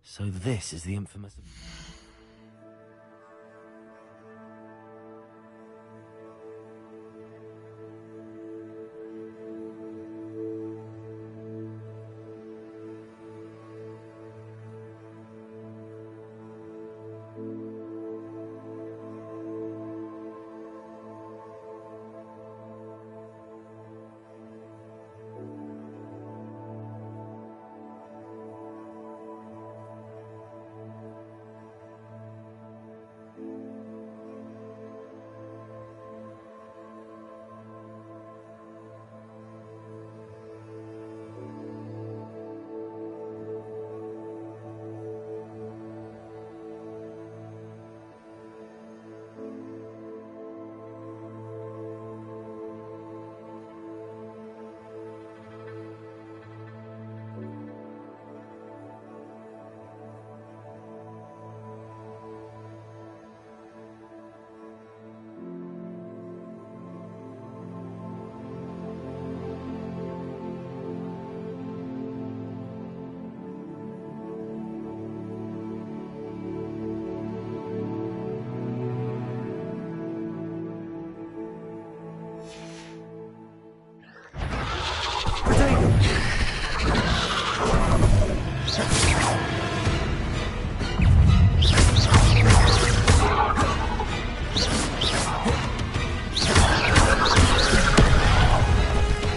So this is the infamous...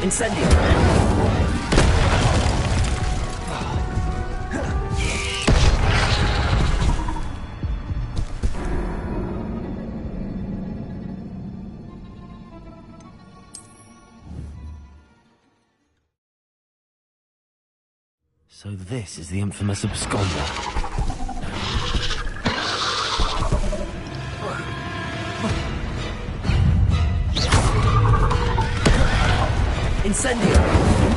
Incendio! So this is the infamous absconder. Incendio!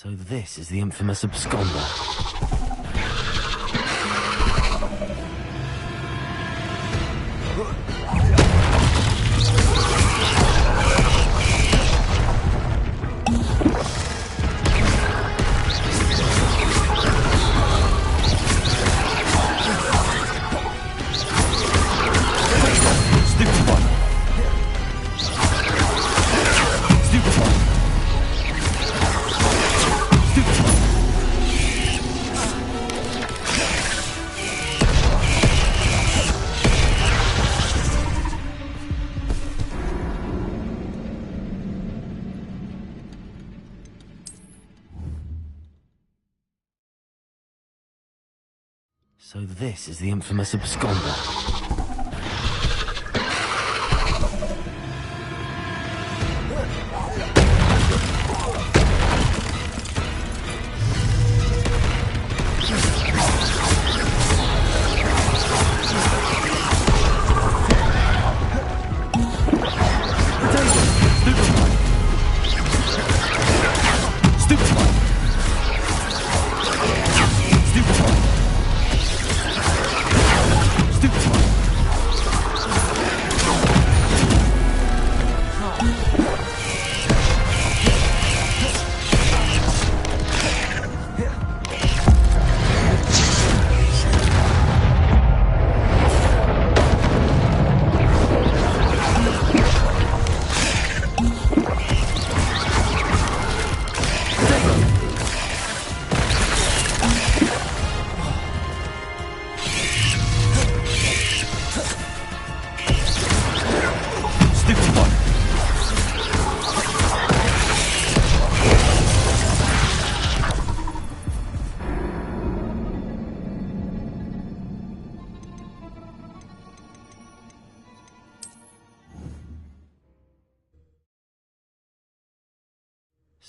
So this is the infamous absconder. So this is the infamous absconder.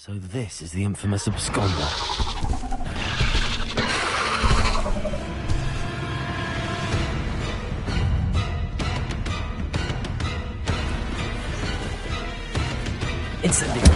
So this is the infamous absconder. Incendiary.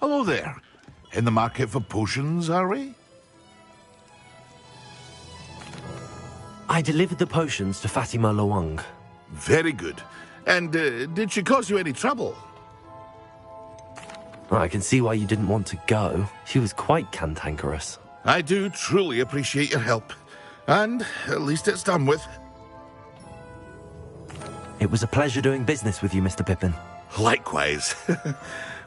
Hello there. In the market for potions, are we? I delivered the potions to Fatima Lawang. Very good. And did she cause you any trouble? I can see why you didn't want to go. She was quite cantankerous. I do truly appreciate your help. And at least it's done with. It was a pleasure doing business with you, Mr. Pippin. Likewise.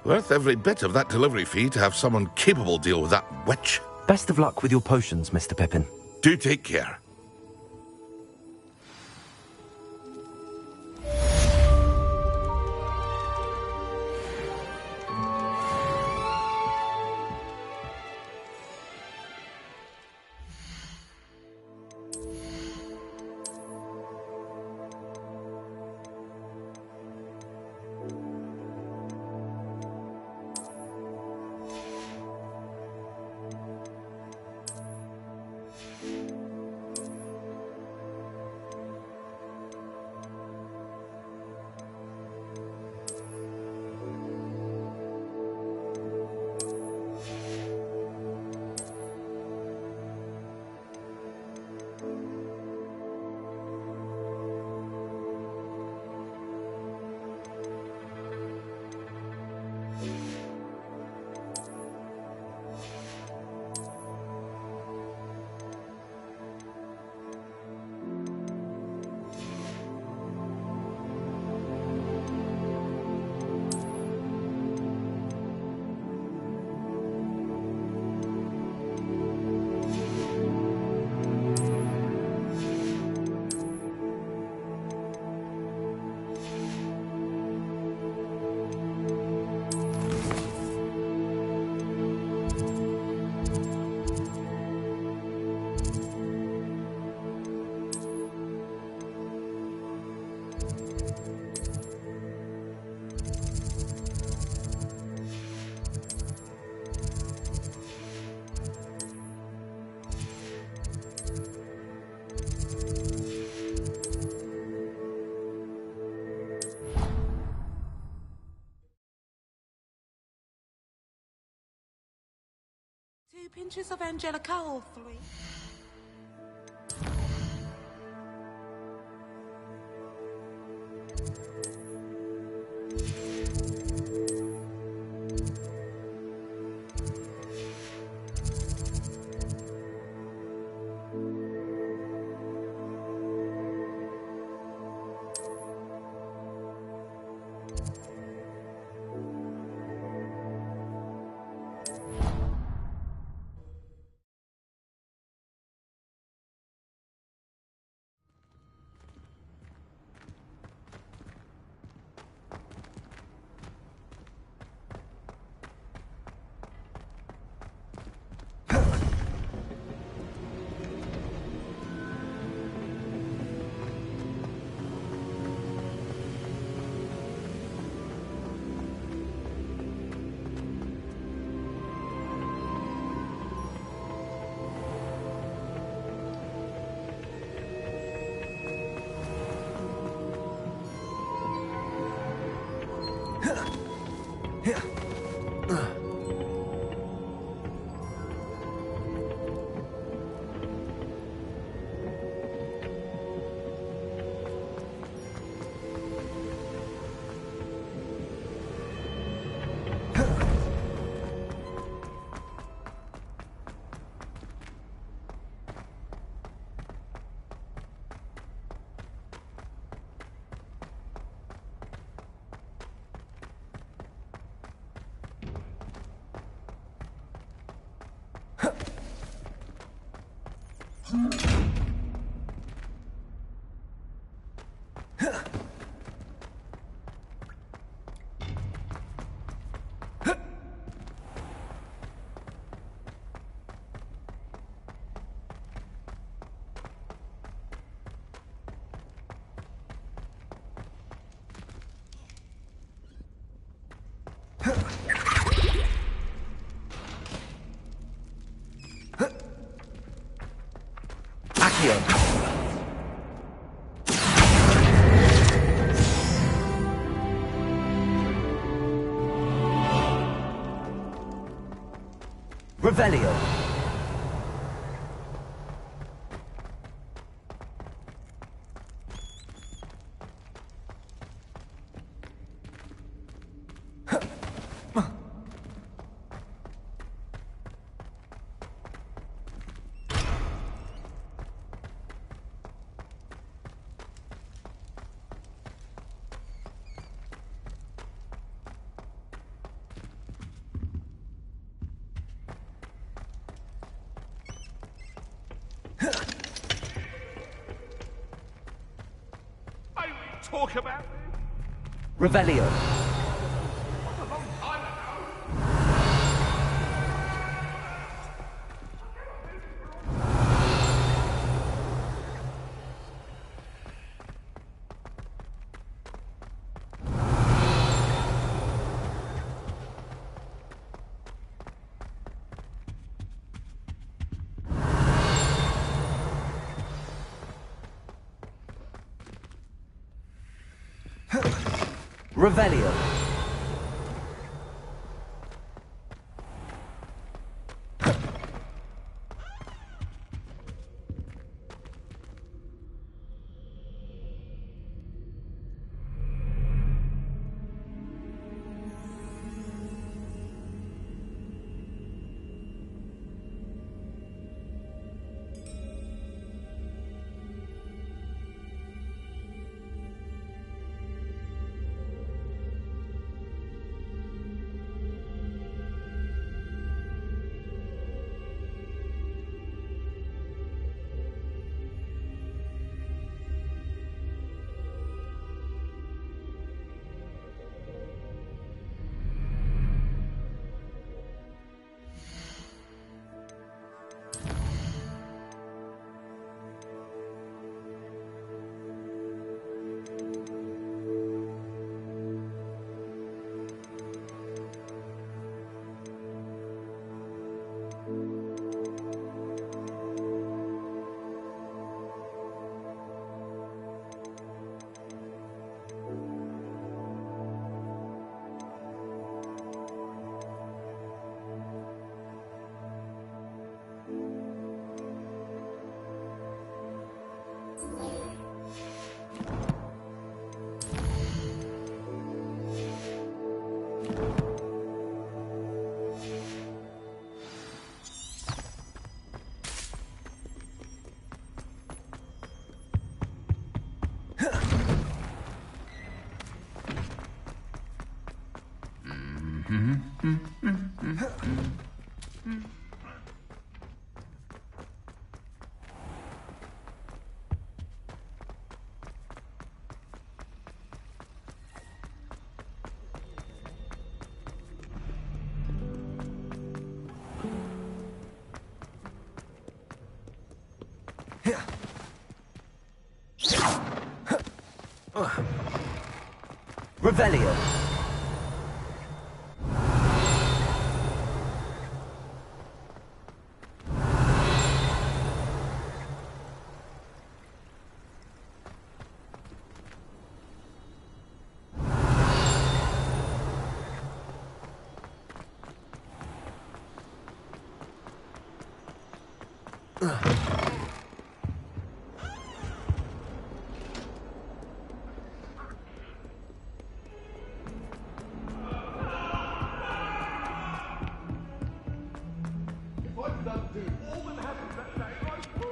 Worth every bit of that delivery fee to have someone capable deal with that witch. Best of luck with your potions, Mr. Pippin. Do take care. pinches of Angelica or 3? Revelio. Talk about this. Revelio. A long time ago. Revelio. Revelio.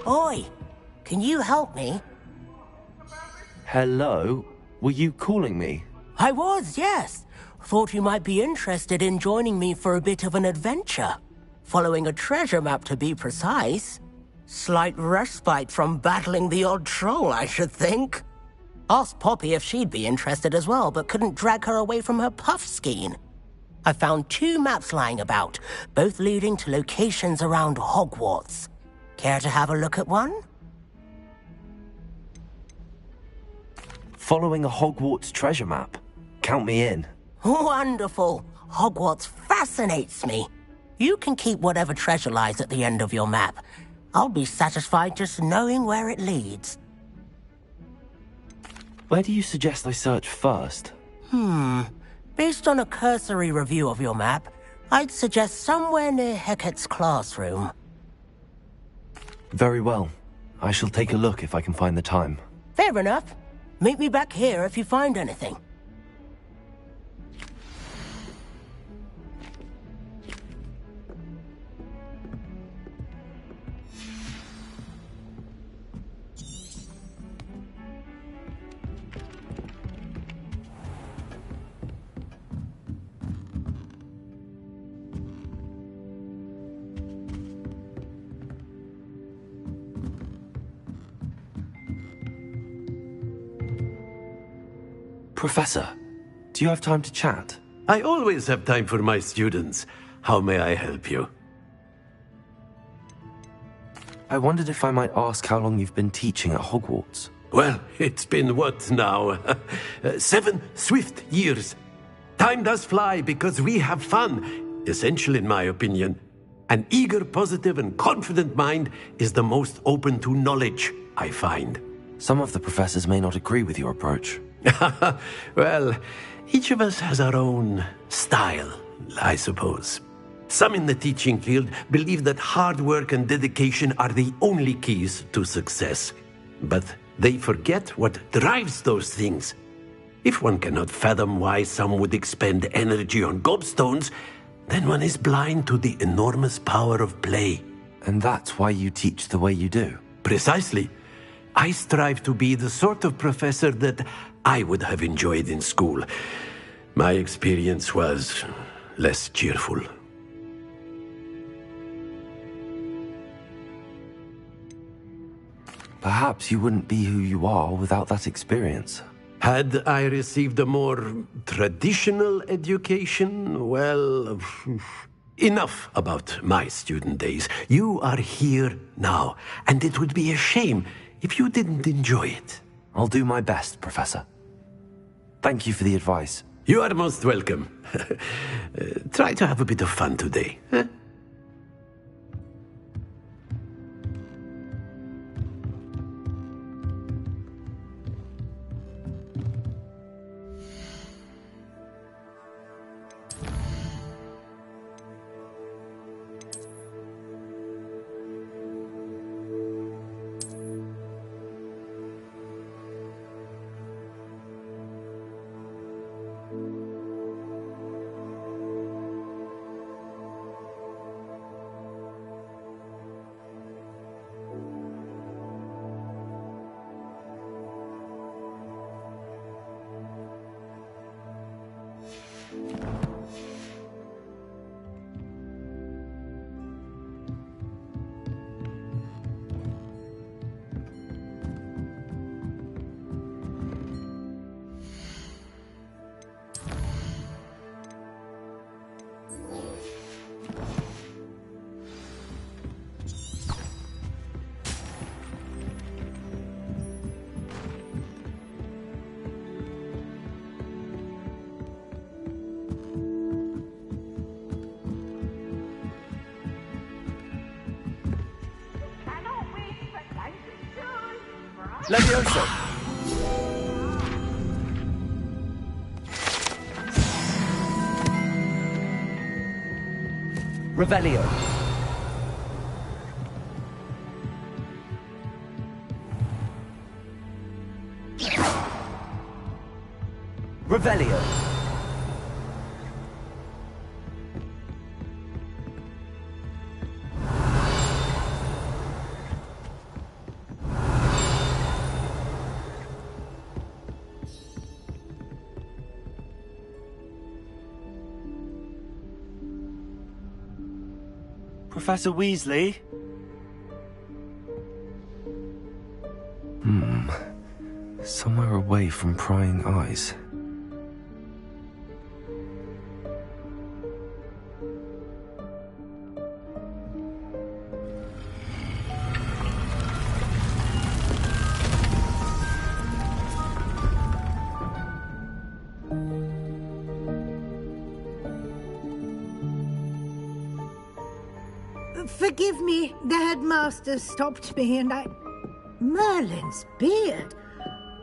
Oi, can you help me? Hello? Were you calling me? I was, yes. Thought you might be interested in joining me for a bit of an adventure. Following a treasure map, to be precise. Slight respite from battling the odd troll, I should think. Asked Poppy if she'd be interested as well, but couldn't drag her away from her puff skein. I found 2 maps lying about, both leading to locations around Hogwarts. Care to have a look at one? Following a Hogwarts treasure map? Count me in. Wonderful. Hogwarts fascinates me. You can keep whatever treasure lies at the end of your map. I'll be satisfied just knowing where it leads. Where do you suggest I search first? Based on a cursory review of your map, I'd suggest somewhere near Hecat's classroom. Very well. I shall take a look if I can find the time. Fair enough. Meet me back here if you find anything. Professor, do you have time to chat? I always have time for my students. How may I help you? I wondered if I might ask how long you've been teaching at Hogwarts. Well, it's been what now? 7 swift years. Time does fly because we have fun. Essential in my opinion. An eager, positive, and confident mind is the most open to knowledge, I find. Some of the professors may not agree with your approach. Well, each of us has our own style, I suppose. Some in the teaching field believe that hard work and dedication are the only keys to success. But they forget what drives those things. If one cannot fathom why some would expend energy on gobstones, then one is blind to the enormous power of play. And that's why you teach the way you do? Precisely. I strive to be the sort of professor that I would have enjoyed in school. My experience was less cheerful. Perhaps you wouldn't be who you are without that experience. Had I received a more traditional education, well, enough about my student days. You are here now, and it would be a shame if you didn't enjoy it. I'll do my best, Professor. Thank you for the advice. You are most welcome. Try to have a bit of fun today. Huh? Levioso! Revelio! Revelio! Professor Weasley? Somewhere away from prying eyes. Forgive me, the headmaster stopped me and I... Merlin's beard.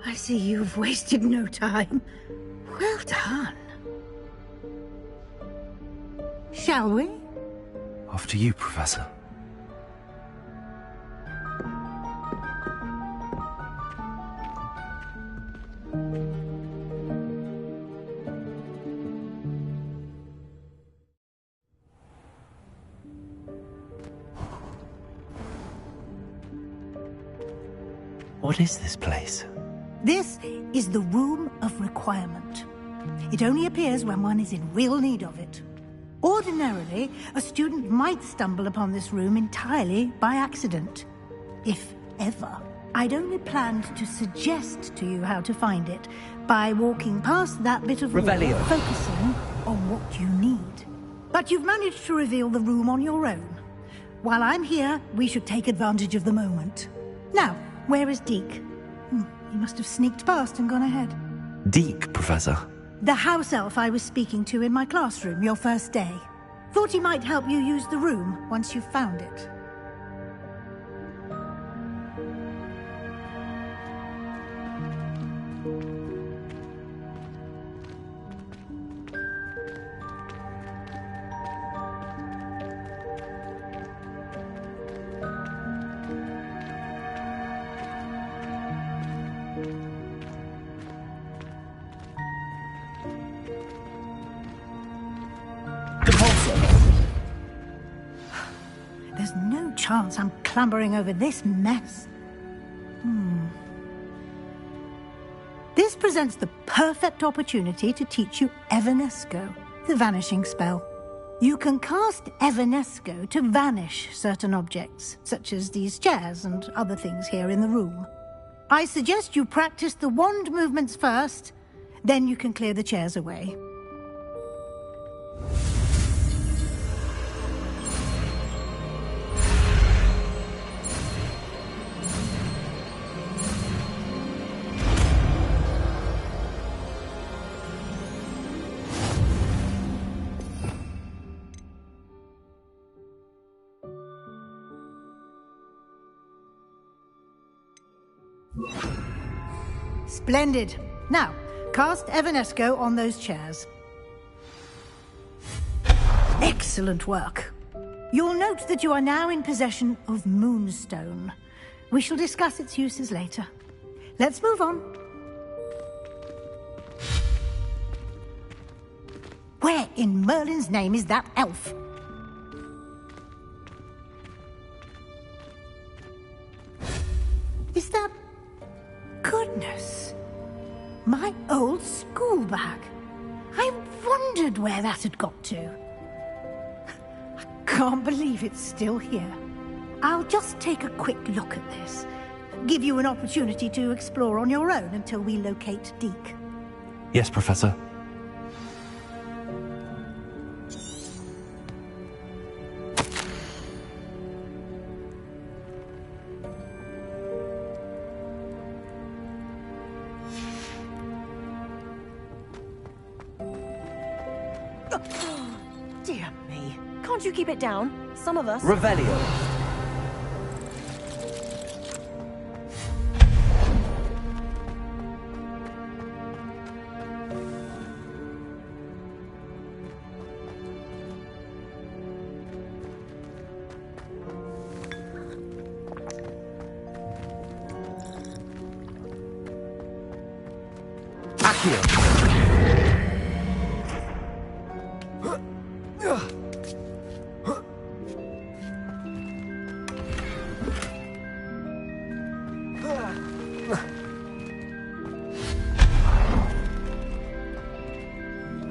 I see you've wasted no time. Well done. Shall we? After you, Professor. What is this place? This is the Room of Requirement. It only appears when one is in real need of it. Ordinarily, a student might stumble upon this room entirely by accident. If ever. I'd only planned to suggest to you how to find it by walking past that bit of wall, focusing on what you need. But you've managed to reveal the room on your own. While I'm here, we should take advantage of the moment. Now, where is Deke? He must have sneaked past and gone ahead. Deke, Professor. The house elf I was speaking to in my classroom your first day. Thought he might help you use the room once you've found it. There's no chance I'm clambering over this mess. This presents the perfect opportunity to teach you Evanesco, the vanishing spell. You can cast Evanesco to vanish certain objects, such as these chairs and other things here in the room. I suggest you practice the wand movements first, then you can clear the chairs away. Splendid. Now, cast Evanesco on those chairs. Excellent work. You'll note that you are now in possession of Moonstone. We shall discuss its uses later. Let's move on. Where in Merlin's name is that elf? Is that... Goodness. My old school bag. I wondered where that had got to. I can't believe it's still here. I'll just take a quick look at this. Give you an opportunity to explore on your own until we locate Deke. Yes, Professor. Dear me. Can't you keep it down? Some of us... Revelio.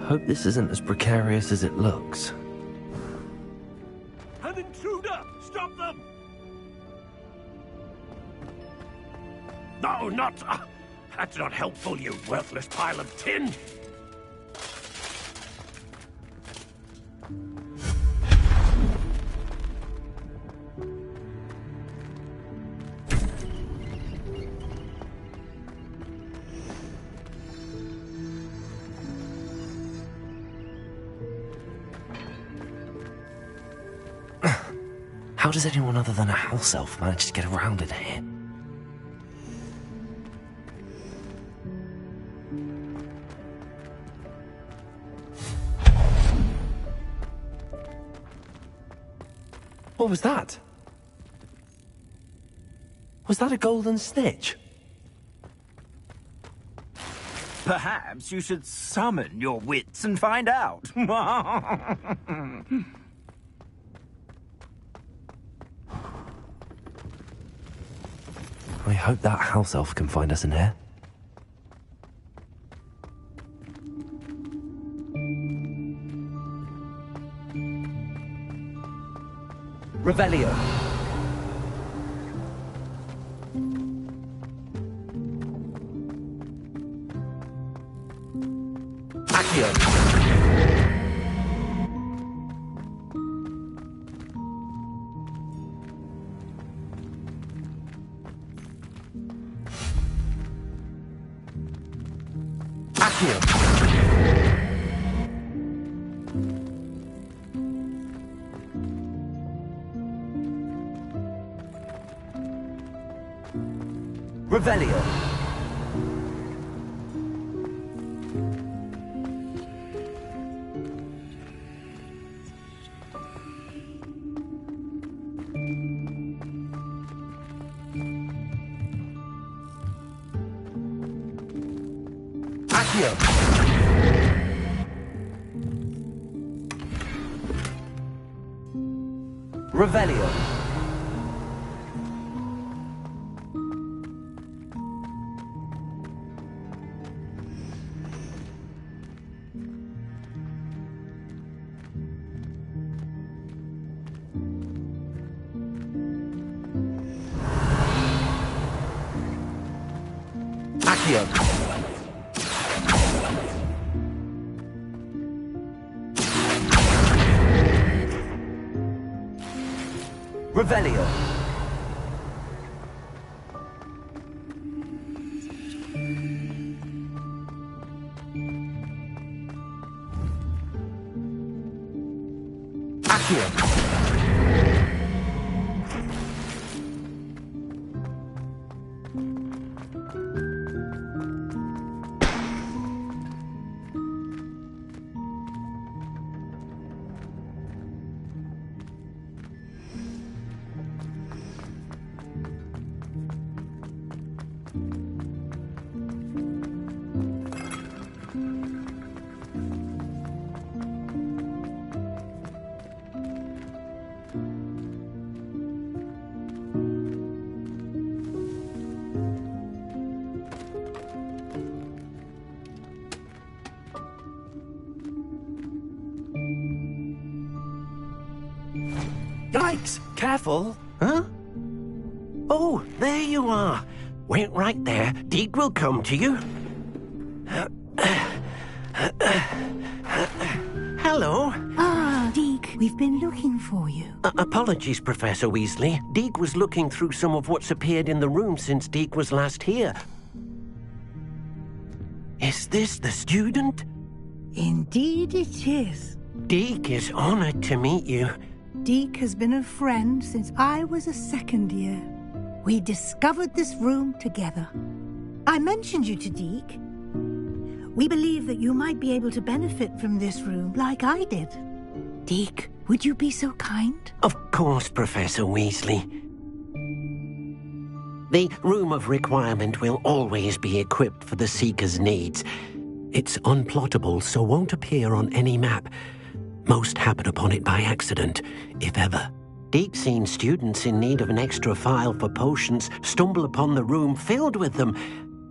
Hope this isn't as precarious as it looks. An intruder! Stop them! No, not... that's not helpful, you worthless pile of tin! How does anyone other than a house elf manage to get around in here? What was that? Was that a golden snitch? Perhaps you should summon your wits and find out. I hope that house elf can find us in here. Revelio. Accio. Revelio. Accio. Revelio. Accio. Revelio. Accio. Yikes! Careful! Huh? Oh, there you are. Wait right there. Deek will come to you. Hello. Ah, Deke, we've been looking for you. Apologies, Professor Weasley. Deek was looking through some of what's appeared in the room since Deek was last here. Is this the student? Indeed it is. Deek is honored to meet you. Deke has been a friend since I was a second year. We discovered this room together. I mentioned you to Deke. We believe that you might be able to benefit from this room like I did. Deke, would you be so kind? Of course, Professor Weasley. The Room of Requirement will always be equipped for the Seeker's needs. It's unplottable, so won't appear on any map. Most happen upon it by accident, if ever. Deep-seen students in need of an extra file for potions stumble upon the room filled with them.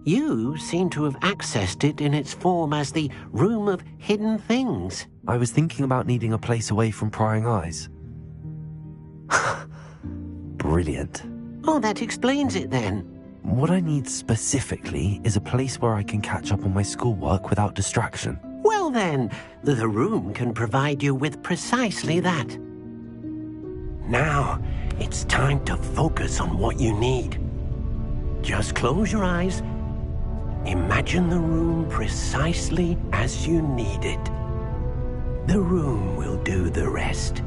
You seem to have accessed it in its form as the Room of Hidden Things. I was thinking about needing a place away from prying eyes. Brilliant. Oh, that explains it then. What I need specifically is a place where I can catch up on my schoolwork without distraction. Well then, the room can provide you with precisely that. Now, it's time to focus on what you need. Just close your eyes. Imagine the room precisely as you need it. The room will do the rest.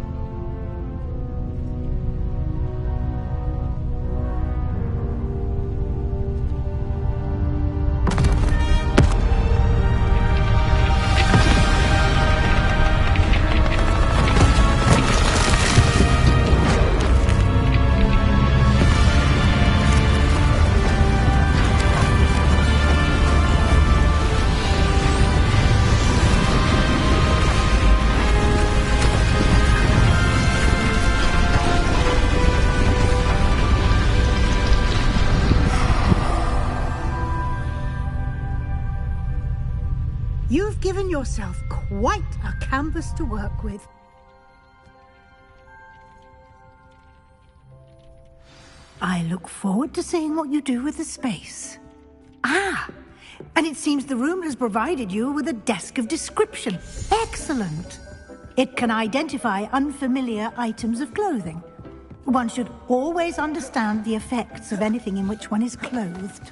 You've given yourself quite a canvas to work with. I look forward to seeing what you do with the space. Ah, and it seems the room has provided you with a desk of description. Excellent. It can identify unfamiliar items of clothing. One should always understand the effects of anything in which one is clothed.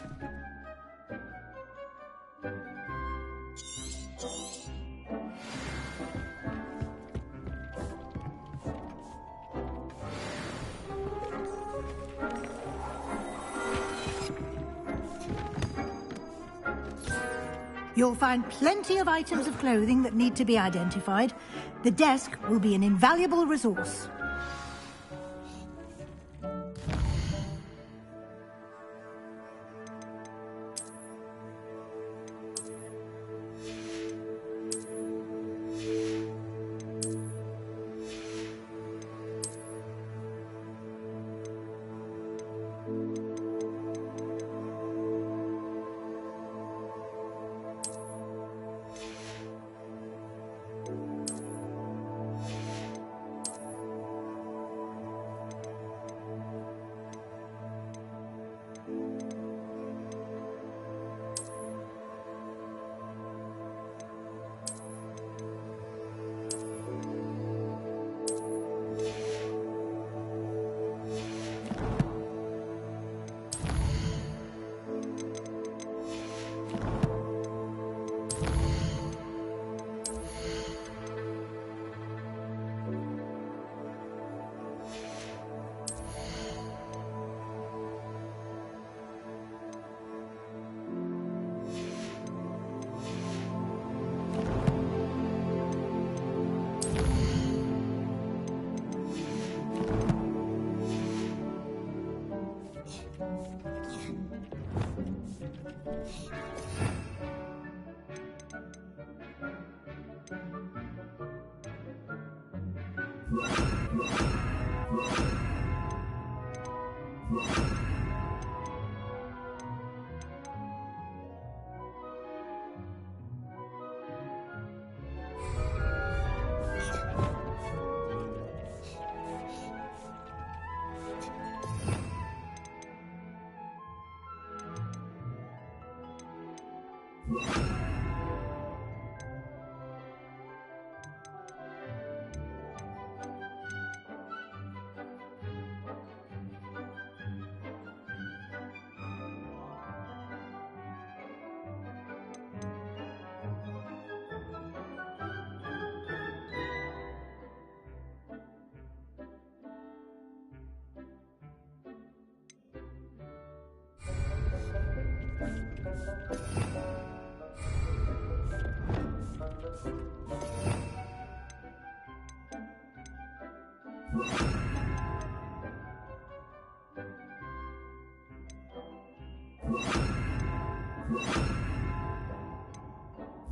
You'll find plenty of items of clothing that need to be identified. The desk will be an invaluable resource.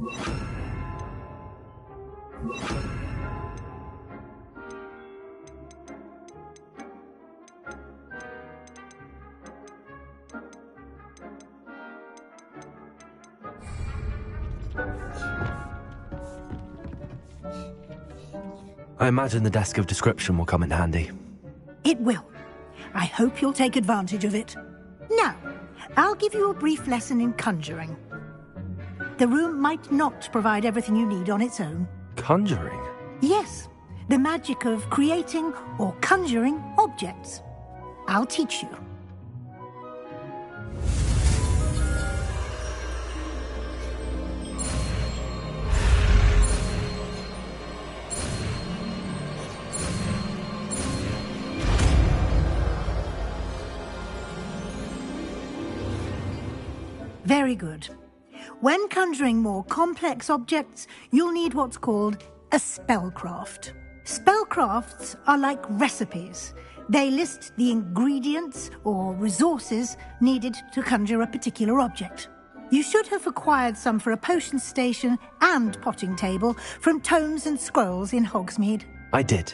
I imagine the desk of description will come in handy. It will. I hope you'll take advantage of it. Now, I'll give you a brief lesson in conjuring. The room might not provide everything you need on its own. Conjuring? Yes, the magic of creating or conjuring objects. I'll teach you. Very good. When conjuring more complex objects, you'll need what's called a spellcraft. Spellcrafts are like recipes. They list the ingredients or resources needed to conjure a particular object. You should have acquired some for a potion station and potting table from tomes and scrolls in Hogsmeade. I did.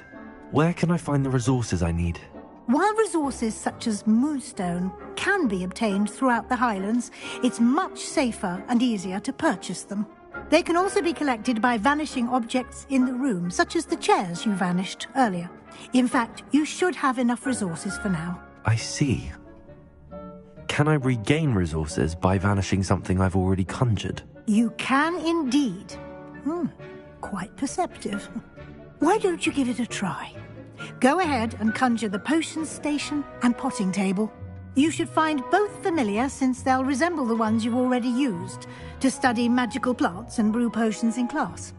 Where can I find the resources I need? While resources such as moonstone can be obtained throughout the Highlands, it's much safer and easier to purchase them. They can also be collected by vanishing objects in the room, such as the chairs you vanished earlier. In fact, you should have enough resources for now. I see. Can I regain resources by vanishing something I've already conjured? You can indeed. Quite perceptive. Why don't you give it a try? Go ahead and conjure the potion station and potting table. You should find both familiar, since they'll resemble the ones you've already used to study magical plants and brew potions in class.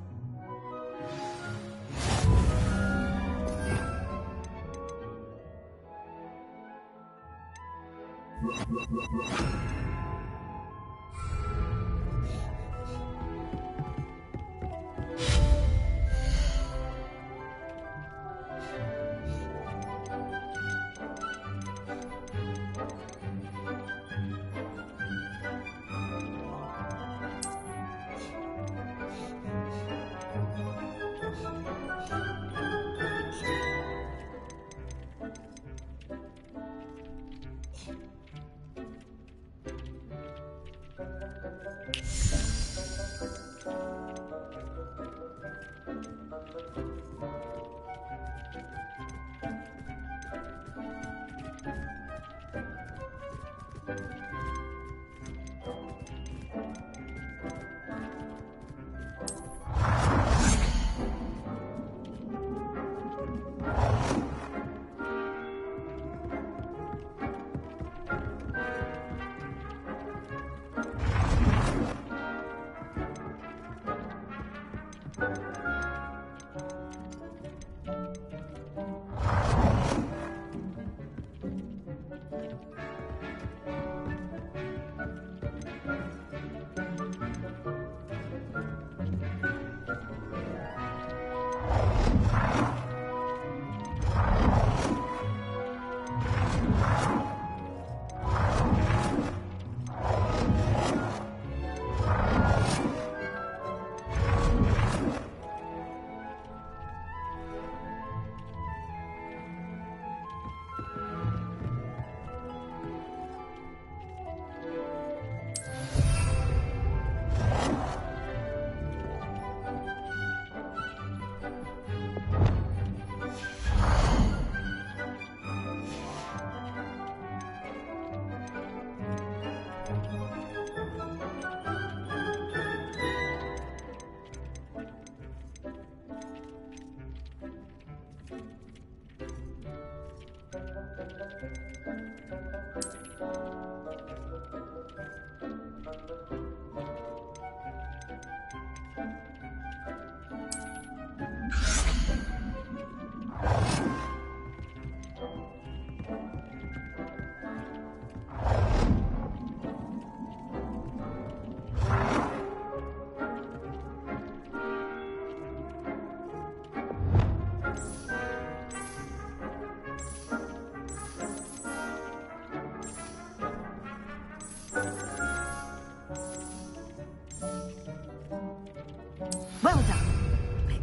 Well done.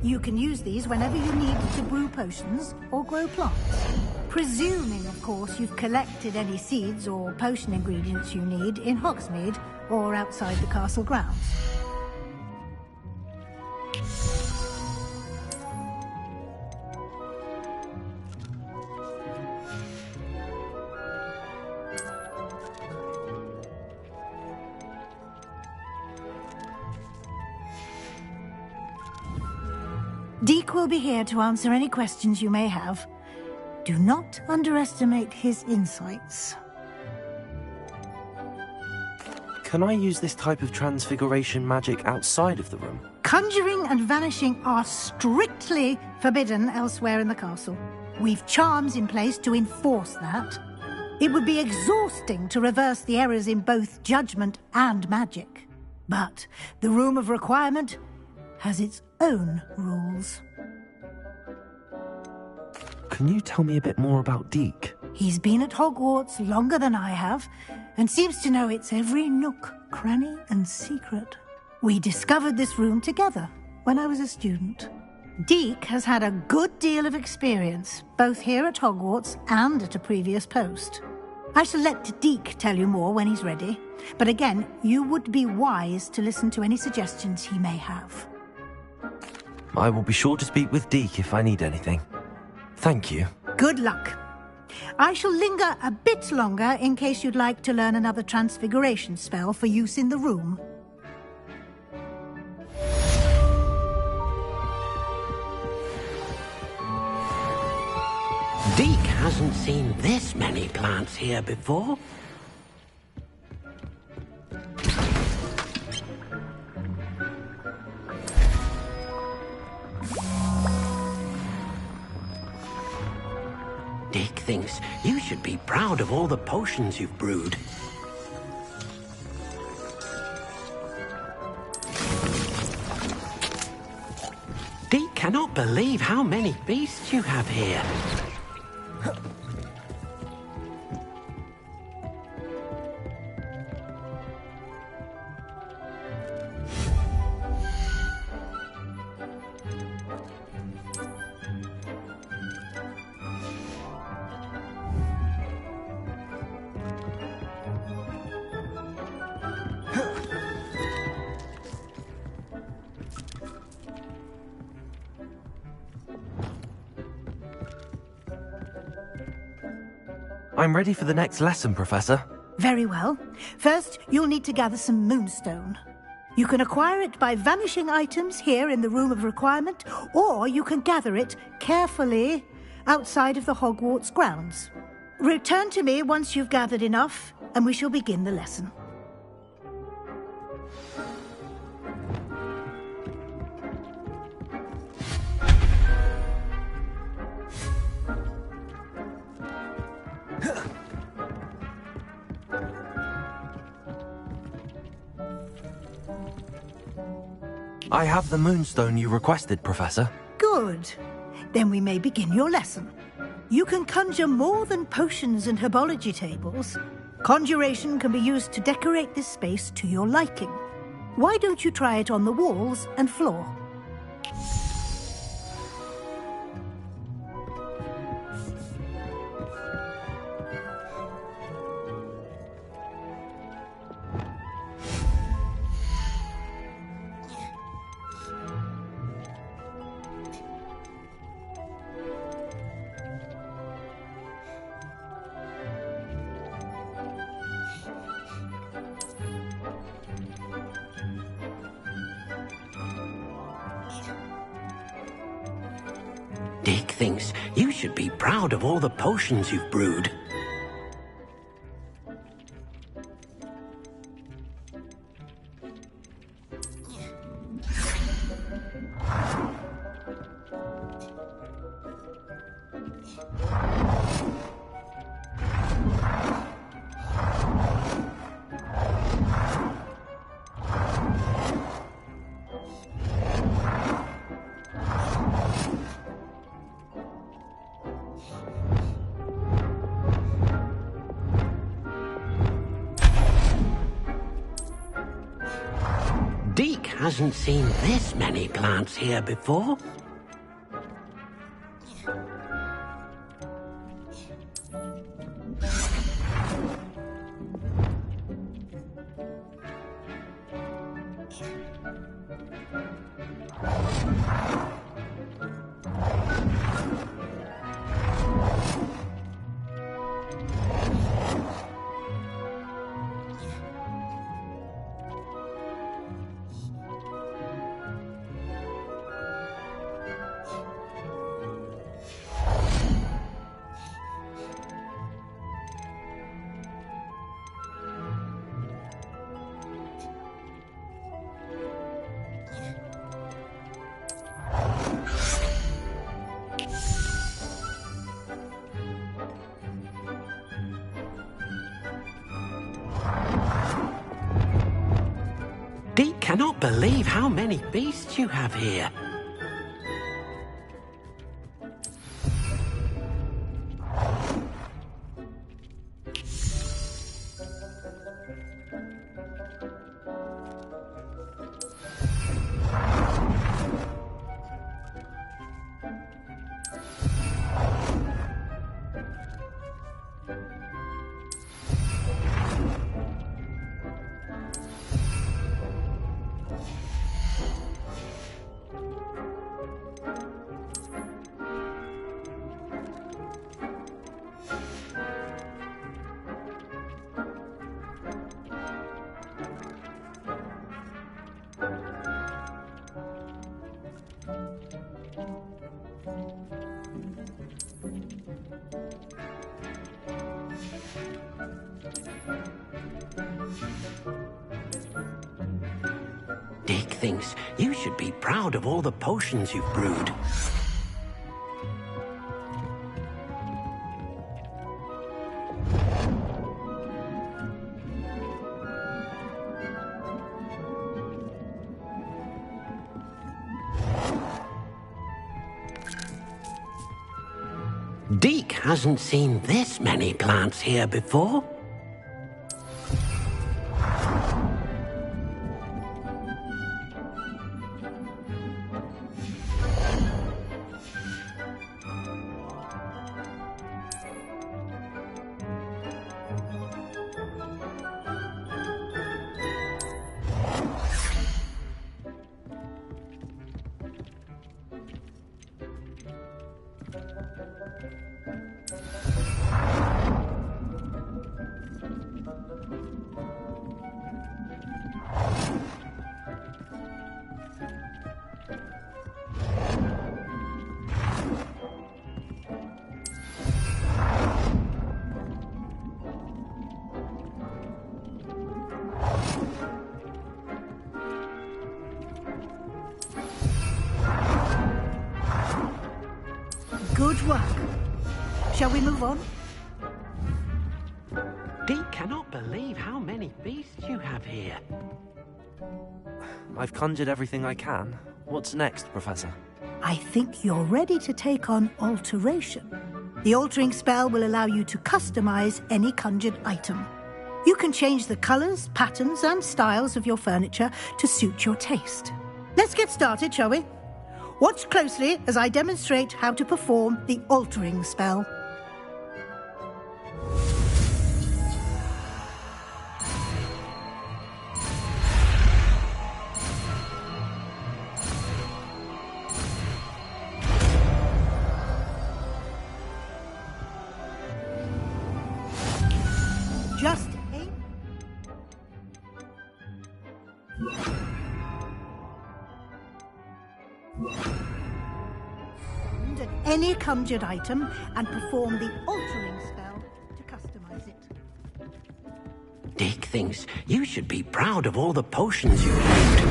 You can use these whenever you need to brew potions or grow plants. Presuming, of course, you've collected any seeds or potion ingredients you need in Hogsmeade or outside the castle grounds. Deek will be here to answer any questions you may have. Do not underestimate his insights. Can I use this type of transfiguration magic outside of the room? Conjuring and vanishing are strictly forbidden elsewhere in the castle. We've charms in place to enforce that. It would be exhausting to reverse the errors in both judgment and magic. But the Room of Requirement has its own rules. Can you tell me a bit more about Deek? He's been at Hogwarts longer than I have, and seems to know its every nook, cranny, and secret. We discovered this room together when I was a student. Deek has had a good deal of experience, both here at Hogwarts and at a previous post. I shall let Deek tell you more when he's ready, but again, you would be wise to listen to any suggestions he may have. I will be sure to speak with Deek if I need anything. Thank you. Good luck. I shall linger a bit longer in case you'd like to learn another transfiguration spell for use in the room. Deek hasn't seen this many plants here before. Deek thinks you should be proud of all the potions you've brewed. Deek cannot believe how many beasts you have here. I'm ready for the next lesson, Professor. Very well. First, you'll need to gather some moonstone. You can acquire it by vanishing items here in the Room of Requirement, or you can gather it carefully outside of the Hogwarts grounds. Return to me once you've gathered enough, and we shall begin the lesson. I have the moonstone you requested, Professor. Good. Then we may begin your lesson. You can conjure more than potions and herbology tables. Conjuration can be used to decorate this space to your liking. Why don't you try it on the walls and floor? Deek thinks you should be proud of all the potions you've brewed. Deke hasn't seen this many plants here before. Deke cannot believe how many beasts you have here. Deke thinks you should be proud of all the potions you've brewed. Deke hasn't seen this many plants here before. Good work. Shall we move on? Deke cannot believe how many beasts you have here. I've conjured everything I can. What's next, Professor? I think you're ready to take on alteration. The altering spell will allow you to customize any conjured item. You can change the colors, patterns, and styles of your furniture to suit your taste. Let's get started, shall we? Watch closely as I demonstrate how to perform the altering spell. Just aim. At any conjured item and perform the altering spell to customize it. Deke thinks you should be proud of all the potions you've brewed.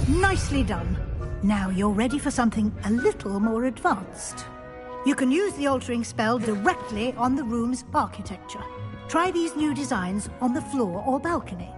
Nicely done. Now you're ready for something a little more advanced. You can use the altering spell directly on the room's architecture. Try these new designs on the floor or balcony.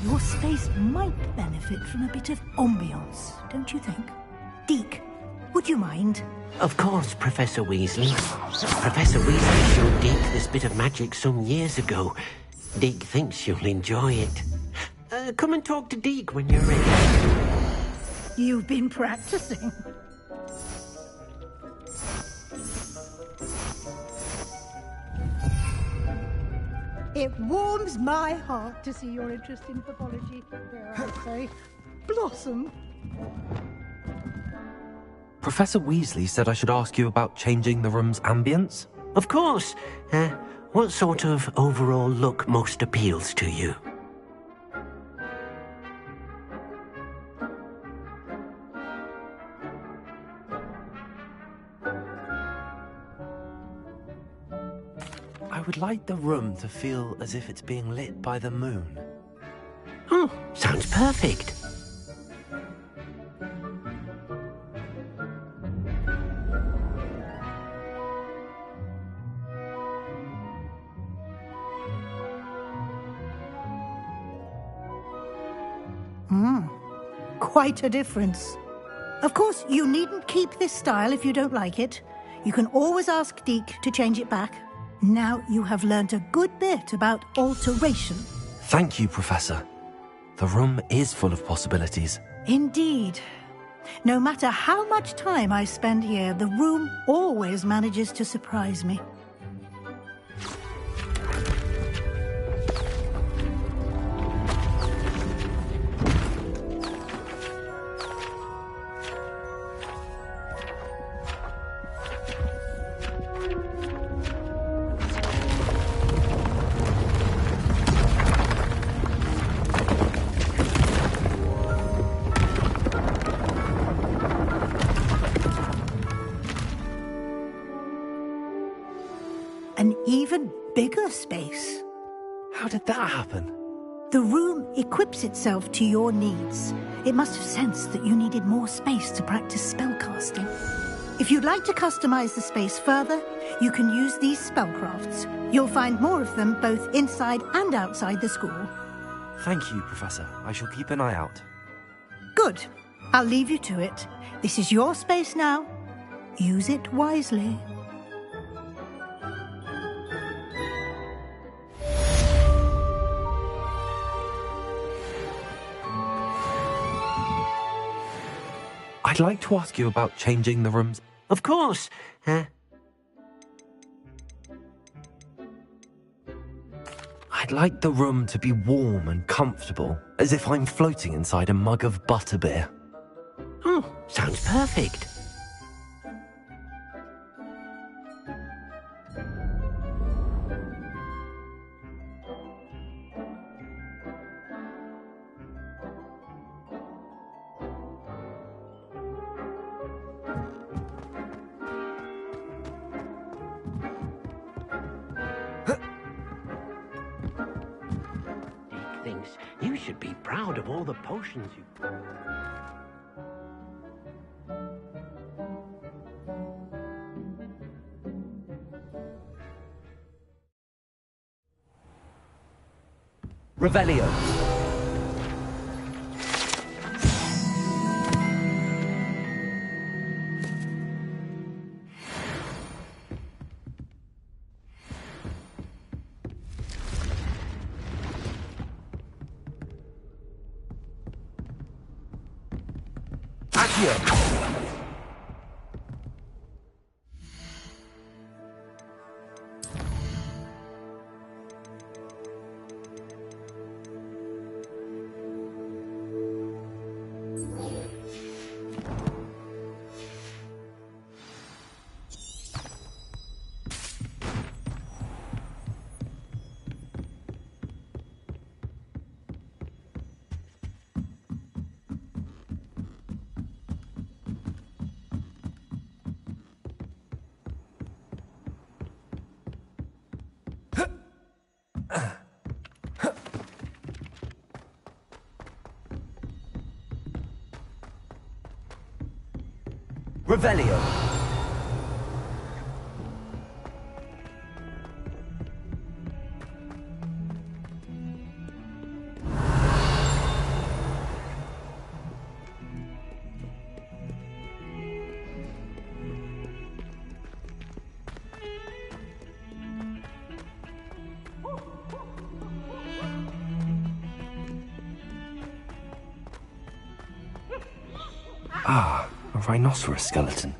Your space might benefit from a bit of ambiance, don't you think? Deke, would you mind? Of course, Professor Weasley. Professor Weasley showed Deke this bit of magic some years ago. Deke thinks you'll enjoy it. Come and talk to Deke when you're ready. You've been practicing. It warms my heart to see your interest in pathology, dare I say, blossom. Professor Weasley said I should ask you about changing the room's ambience. Of course. What sort of overall look most appeals to you? I would like the room to feel as if it's being lit by the moon. Oh, sounds perfect. Quite a difference. Of course, you needn't keep this style if you don't like it. You can always ask Deke to change it back. Now you have learnt a good bit about alteration. Thank you, Professor. The room is full of possibilities. Indeed. No matter how much time I spend here, the room always manages to surprise me. An even bigger space. How did that happen? The room equips itself to your needs. It must have sensed that you needed more space to practice spellcasting. If you'd like to customize the space further, you can use these spellcrafts. You'll find more of them both inside and outside the school. Thank you, Professor. I shall keep an eye out. Good. I'll leave you to it. This is your space now. Use it wisely. I'd like to ask you about changing the room's... Of course. I'd like the room to be warm and comfortable, as if I'm floating inside a mug of butterbeer. Oh, sounds perfect. Thinks you should be proud of all the potions you... Revelio. Accio. Revelio. Ah, a rhinoceros skeleton.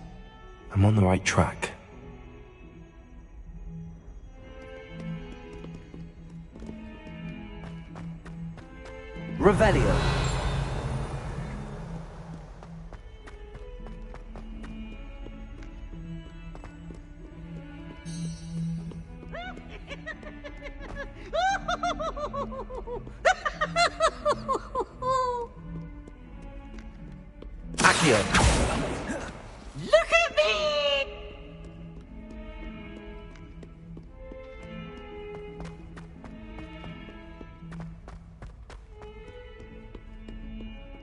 I'm on the right track. Revelio. Accio. Look at me!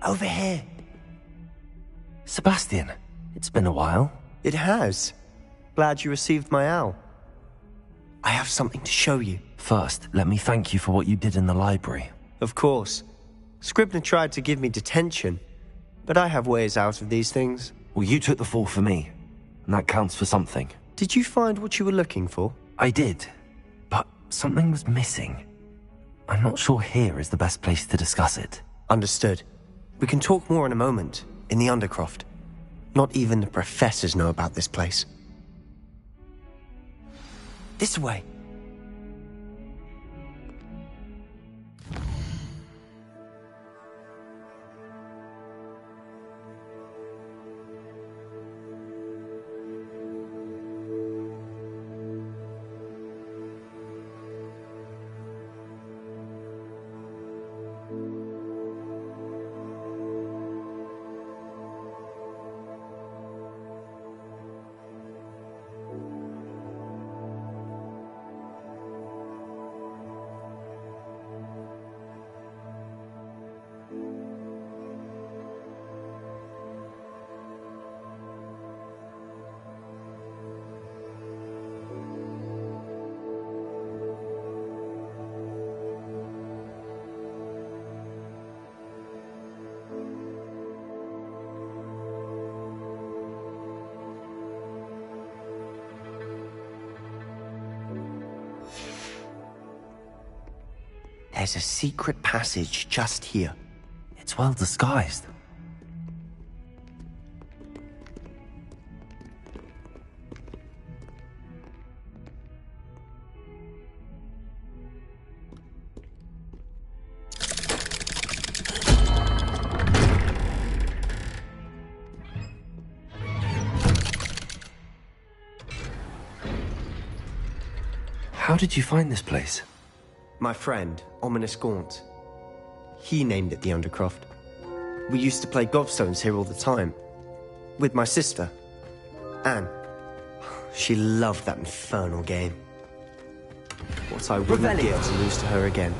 Over here. Sebastian, it's been a while. It has. Glad you received my owl. I have something to show you. First, let me thank you for what you did in the library. Of course. Scribner tried to give me detention, but I have ways out of these things. Well, you took the fall for me, and that counts for something. Did you find what you were looking for? I did, but something was missing. I'm not sure here is the best place to discuss it. Understood. We can talk more in a moment, in the Undercroft. Not even the professors know about this place. This way. There's a secret passage just here. It's well disguised. How did you find this place? My friend, Ominous Gaunt. He named it the Undercroft. We used to play gobstones here all the time. With my sister, Anne. She loved that infernal game. What I wouldn't give to lose to her again.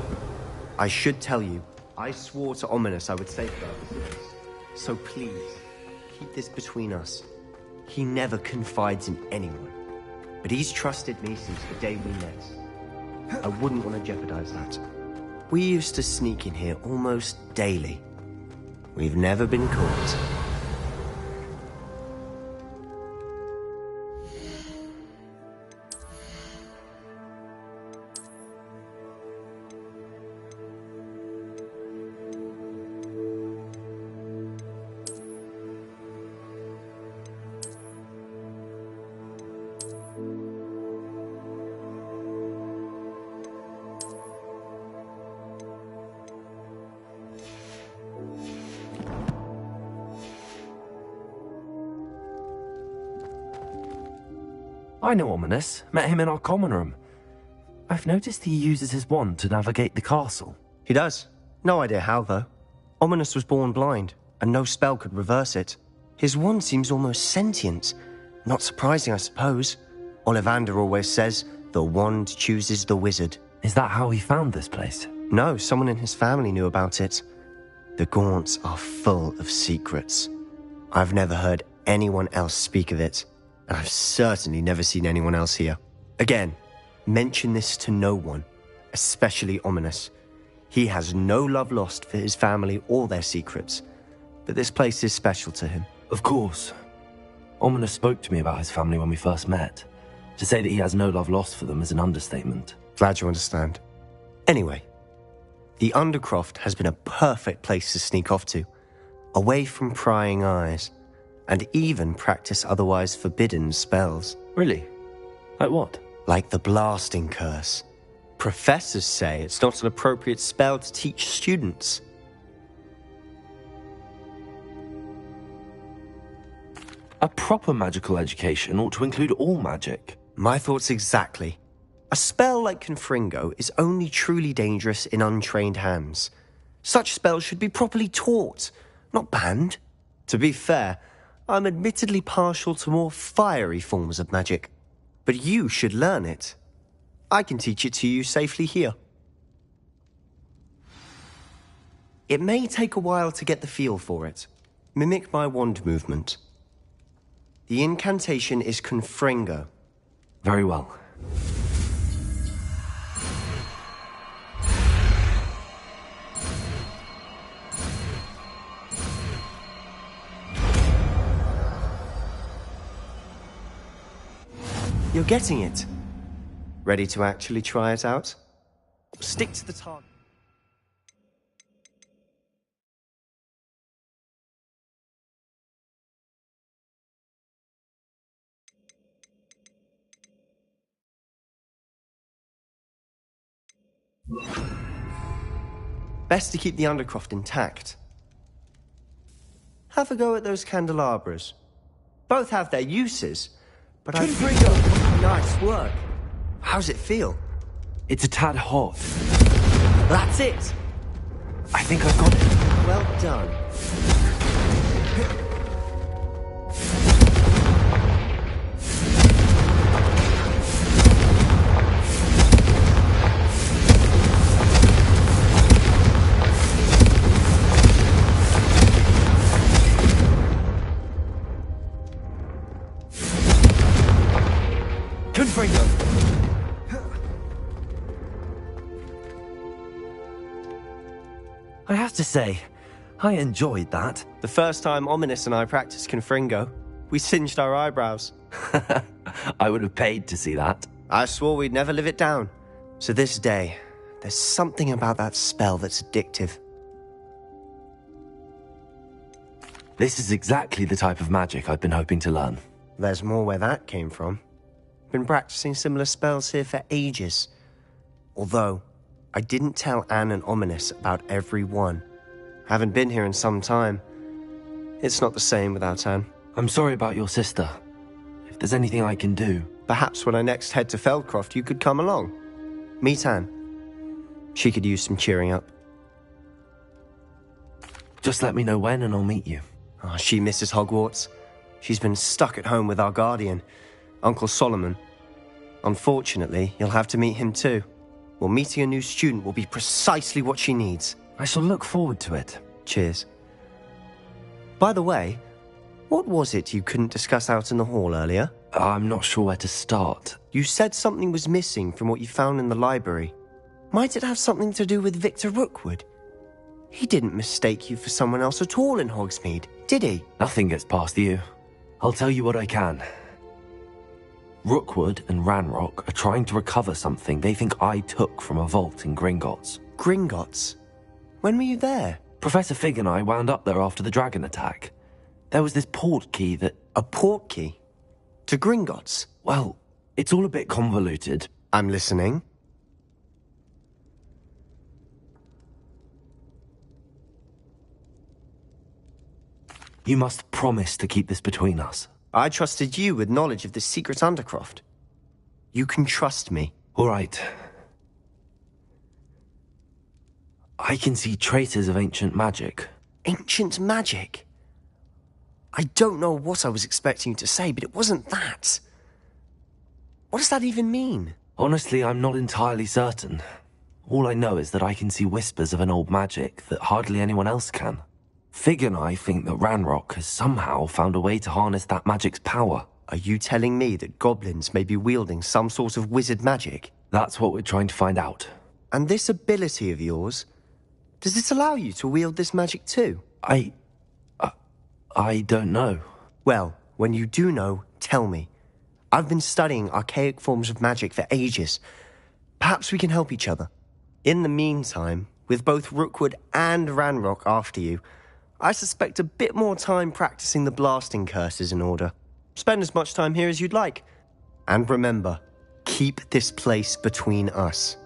I should tell you, I swore to Ominous I would safeguard this. So please, keep this between us. He never confides in anyone. But he's trusted me since the day we met. I wouldn't want to jeopardize that. We used to sneak in here almost daily. We've never been caught. I know Ominous. Met him in our common room. I've noticed he uses his wand to navigate the castle. He does. No idea how, though. Ominous was born blind, and no spell could reverse it. His wand seems almost sentient. Not surprising, I suppose. Ollivander always says, the wand chooses the wizard. Is that how he found this place? No, someone in his family knew about it. The Gaunts are full of secrets. I've never heard anyone else speak of it, and I've certainly never seen anyone else here. Again, mention this to no one, especially Ominous. He has no love lost for his family or their secrets, but this place is special to him. Of course. Ominous spoke to me about his family when we first met. To say that he has no love lost for them is an understatement. Glad you understand. Anyway, the Undercroft has been a perfect place to sneak off to, away from prying eyes, and even practice otherwise forbidden spells. Really? Like what? Like the blasting curse. Professors say it's not an appropriate spell to teach students. A proper magical education ought to include all magic. My thoughts exactly. A spell like Confringo is only truly dangerous in untrained hands. Such spells should be properly taught, not banned. To be fair, I'm admittedly partial to more fiery forms of magic. But you should learn it. I can teach it to you safely here. It may take a while to get the feel for it. Mimic my wand movement. The incantation is Confringo. Very well. You're getting it. Ready to actually try it out? Stick to the target. Best to keep the Undercroft intact. Have a go at those candelabras. Both have their uses, but I think... Nice work. How's it feel? It's a tad hot. That's it! I think I've got it. Well done. I have to say, I enjoyed that. The first time Ominous and I practiced Confringo, we singed our eyebrows. I would have paid to see that. I swore we'd never live it down. So this day, there's something about that spell that's addictive. This is exactly the type of magic I've been hoping to learn. There's more where that came from. Been practicing similar spells here for ages. Although, I didn't tell Anne and Ominous about every one. Haven't been here in some time. It's not the same without Anne. I'm sorry about your sister. If there's anything I can do... Perhaps when I next head to Feldcroft, you could come along. Meet Anne. She could use some cheering up. Just let me know when and I'll meet you. Oh, she misses Hogwarts. She's been stuck at home with our guardian, Uncle Solomon. Unfortunately, you'll have to meet him too. Well, meeting a new student will be precisely what she needs. I shall look forward to it. Cheers. By the way, what was it you couldn't discuss out in the hall earlier? I'm not sure where to start. You said something was missing from what you found in the library. Might it have something to do with Victor Rookwood? He didn't mistake you for someone else at all in Hogsmeade, did he? Nothing gets past you. I'll tell you what I can. Rookwood and Ranrock are trying to recover something they think I took from a vault in Gringotts. Gringotts? When were you there? Professor Fig and I wound up there after the dragon attack. There was this port key that... A port key? To Gringotts? Well, it's all a bit convoluted. I'm listening. You must promise to keep this between us. I trusted you with knowledge of the secret Undercroft. You can trust me. All right. I can see traces of ancient magic. Ancient magic? I don't know what I was expecting you to say, but it wasn't that. What does that even mean? Honestly, I'm not entirely certain. All I know is that I can see whispers of an old magic that hardly anyone else can. Fig and I think that Ranrock has somehow found a way to harness that magic's power. Are you telling me that goblins may be wielding some sort of wizard magic? That's what we're trying to find out. And this ability of yours, does it allow you to wield this magic too? I don't know. Well, when you do know, tell me. I've been studying archaic forms of magic for ages. Perhaps we can help each other. In the meantime, with both Rookwood and Ranrock after you, I suspect a bit more time practicing the blasting curse is in order. Spend as much time here as you'd like. And remember, keep this place between us.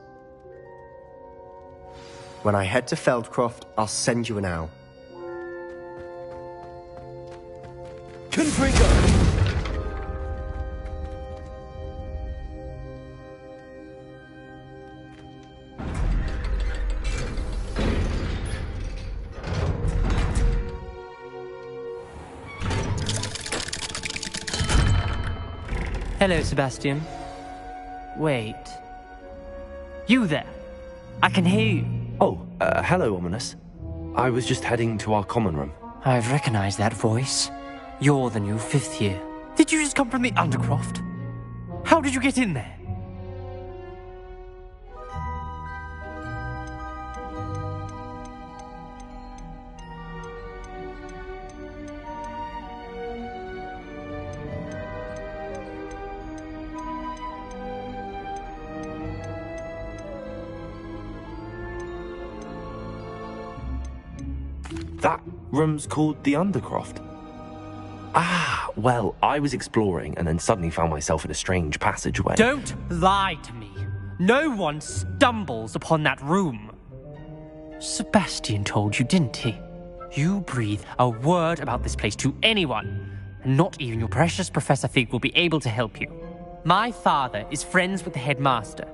When I head to Feldcroft, I'll send you an owl. Confringo! Hello, Sebastian. Wait. You there? I can hear you. Oh, hello, Ominous. I was just heading to our common room. I've recognized that voice. You're the new 5th year. Did you just come from the Undercroft? How did you get in there? That room's called the Undercroft. Ah, well, I was exploring and then suddenly found myself in a strange passageway. Don't lie to me. No one stumbles upon that room. Sebastian told you, didn't he? You breathe a word about this place to anyone, and not even your precious Professor Fig will be able to help you. My father is friends with the headmaster.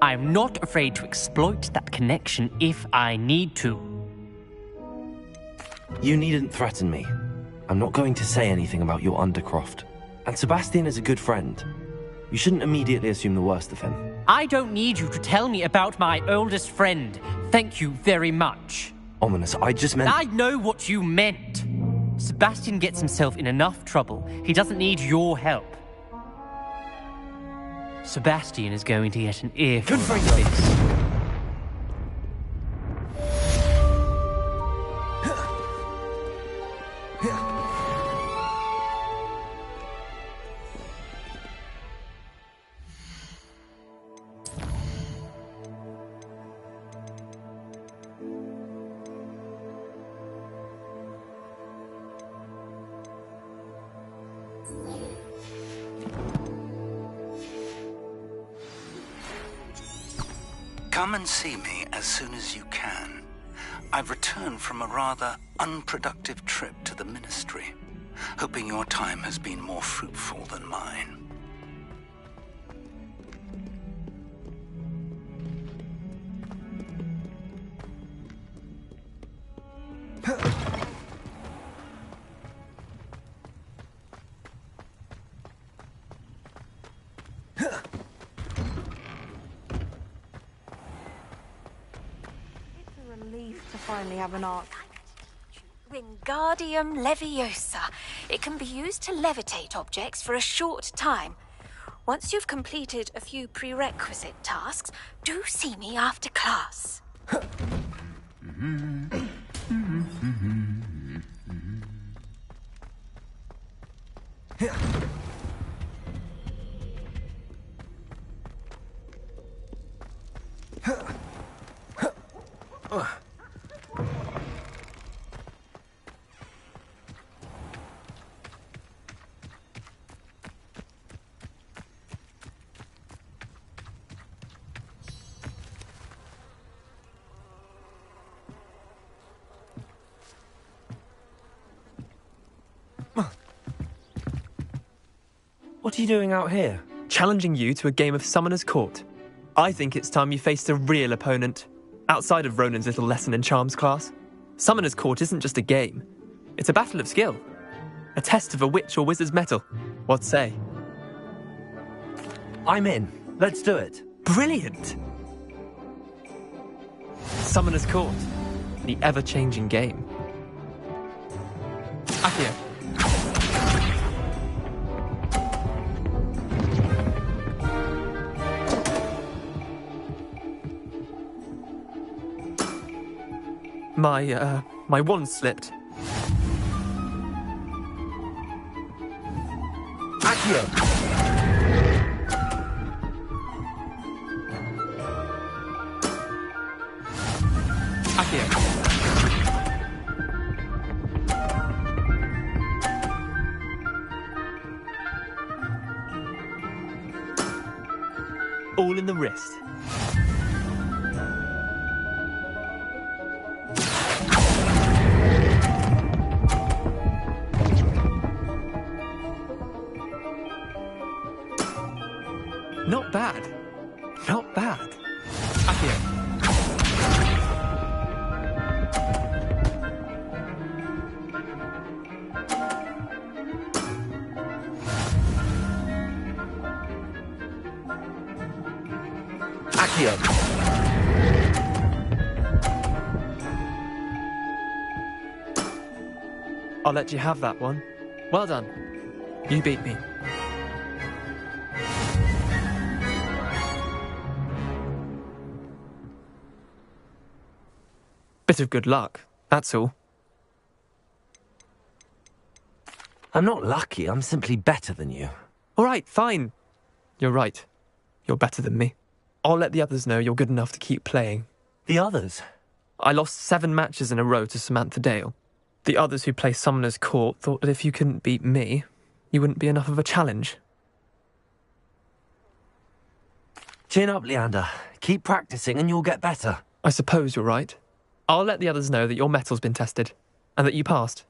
I am not afraid to exploit that connection if I need to. You needn't threaten me. I'm not going to say anything about your Undercroft. And Sebastian is a good friend. You shouldn't immediately assume the worst of him. I don't need you to tell me about my oldest friend. Thank you very much. Ominous, I just meant... I know what you meant. Sebastian gets himself in enough trouble. He doesn't need your help. Sebastian is going to get an earful of this. Come and see me as soon as you can. I've returned from a rather unproductive trip to the Ministry, hoping your time has been more fruitful than mine. Finally have an arc. Wingardium Leviosa. It can be used to levitate objects for a short time. Once you've completed a few prerequisite tasks, do see me after class. What are you doing out here? Challenging you to a game of Summoner's Court. I think it's time you faced a real opponent, outside of Ronan's little lesson in charms class. Summoner's Court isn't just a game. It's a battle of skill. A test of a witch or wizard's mettle. What say? I'm in. Let's do it. Brilliant! Summoner's Court. The ever-changing game. Accio. My wand slipped. Accio! Accio. All in the wrist. Not bad. Not bad. Accio. Accio! I'll let you have that one. Well done. You beat me. Bit of good luck, that's all. I'm not lucky, I'm simply better than you. All right, fine. You're right. You're better than me. I'll let the others know you're good enough to keep playing. The others? I lost 7 matches in a row to Samantha Dale. The others who play Summoner's Court thought that if you couldn't beat me, you wouldn't be enough of a challenge. Chin up, Leander. Keep practicing and you'll get better. I suppose you're right. I'll let the others know that your metal's been tested, and that you passed.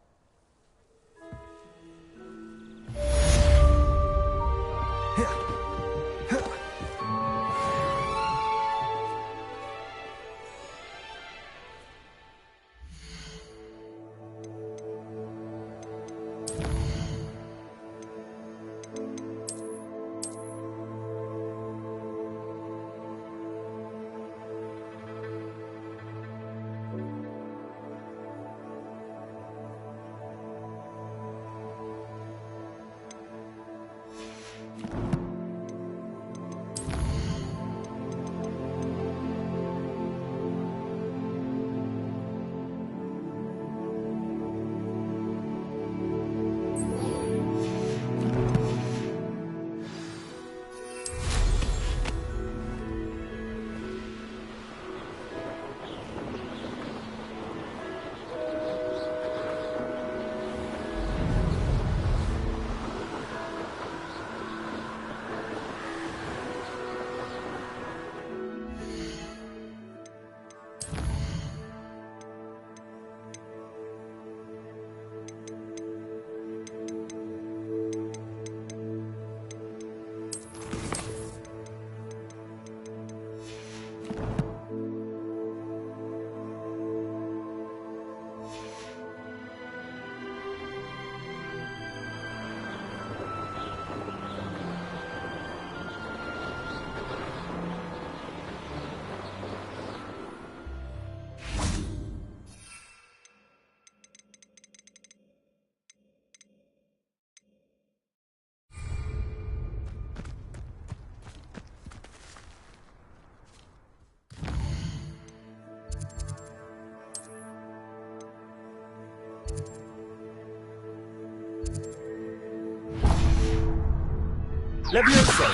Levioso!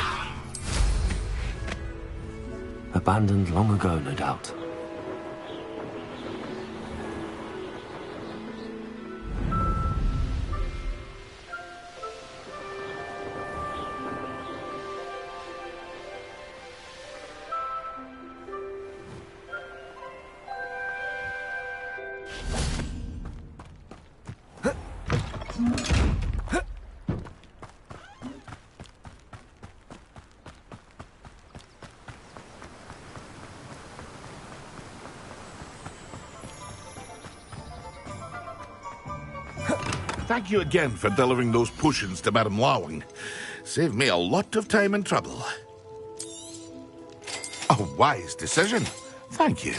Abandoned long ago, no doubt. Thank you again for delivering those potions to Madame Lawing. Saved me a lot of time and trouble. A wise decision. Thank you.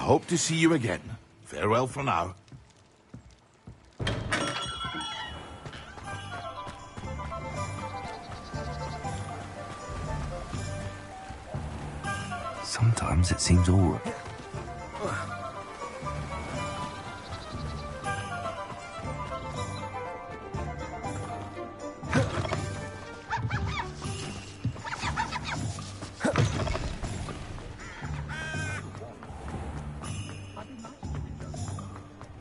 hope to see you again. Farewell for now. Sometimes it seems all right.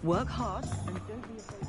Work hard and don't be afraid.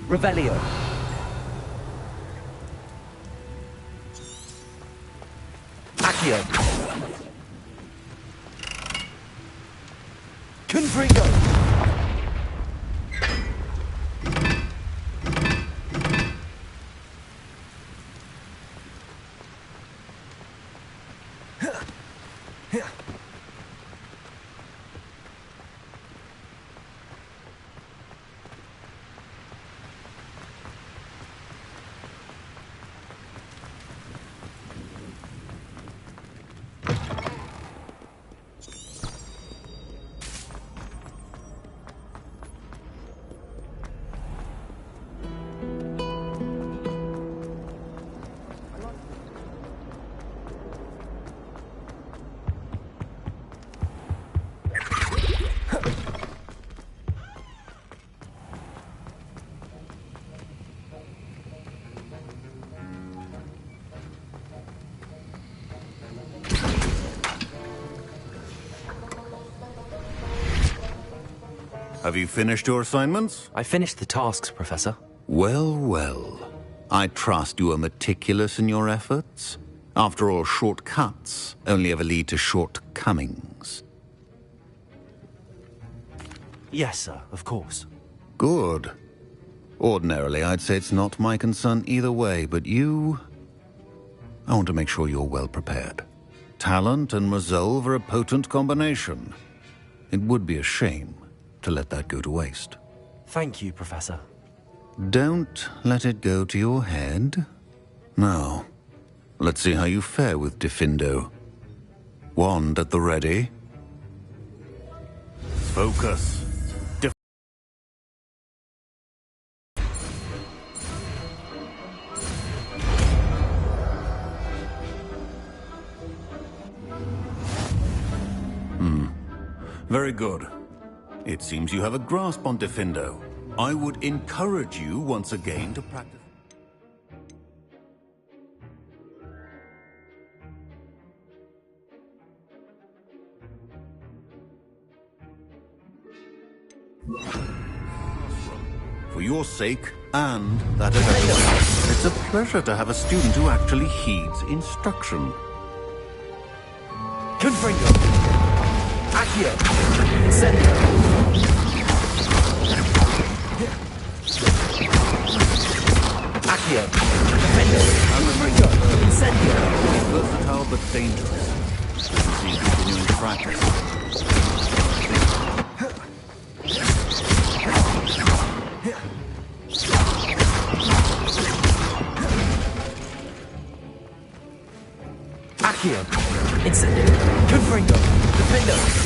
Revelio. Accio. Confringo. Have you finished your assignments? I finished the tasks, Professor. Well, well. I trust you are meticulous in your efforts. After all, shortcuts only ever lead to shortcomings. Yes, sir, of course. Good. Ordinarily, I'd say it's not my concern either way, but you... I want to make sure you're well prepared. Talent and resolve are a potent combination. It would be a shame to let that go to waste. Thank you, Professor. Don't let it go to your head. Now, let's see how you fare with Diffindo. Wand at the ready. Focus. Very good. It seems you have a grasp on Diffindo. I would encourage you once again to practice. For your sake and that of everyone, it's a pleasure to have a student who actually heeds instruction. Confringo. Accio. Incendio. Accio. Defendo. Confringo. Incendio. Versatile but dangerous. He's continuing to practice. Accio. Incendio. Confringo. Defendo.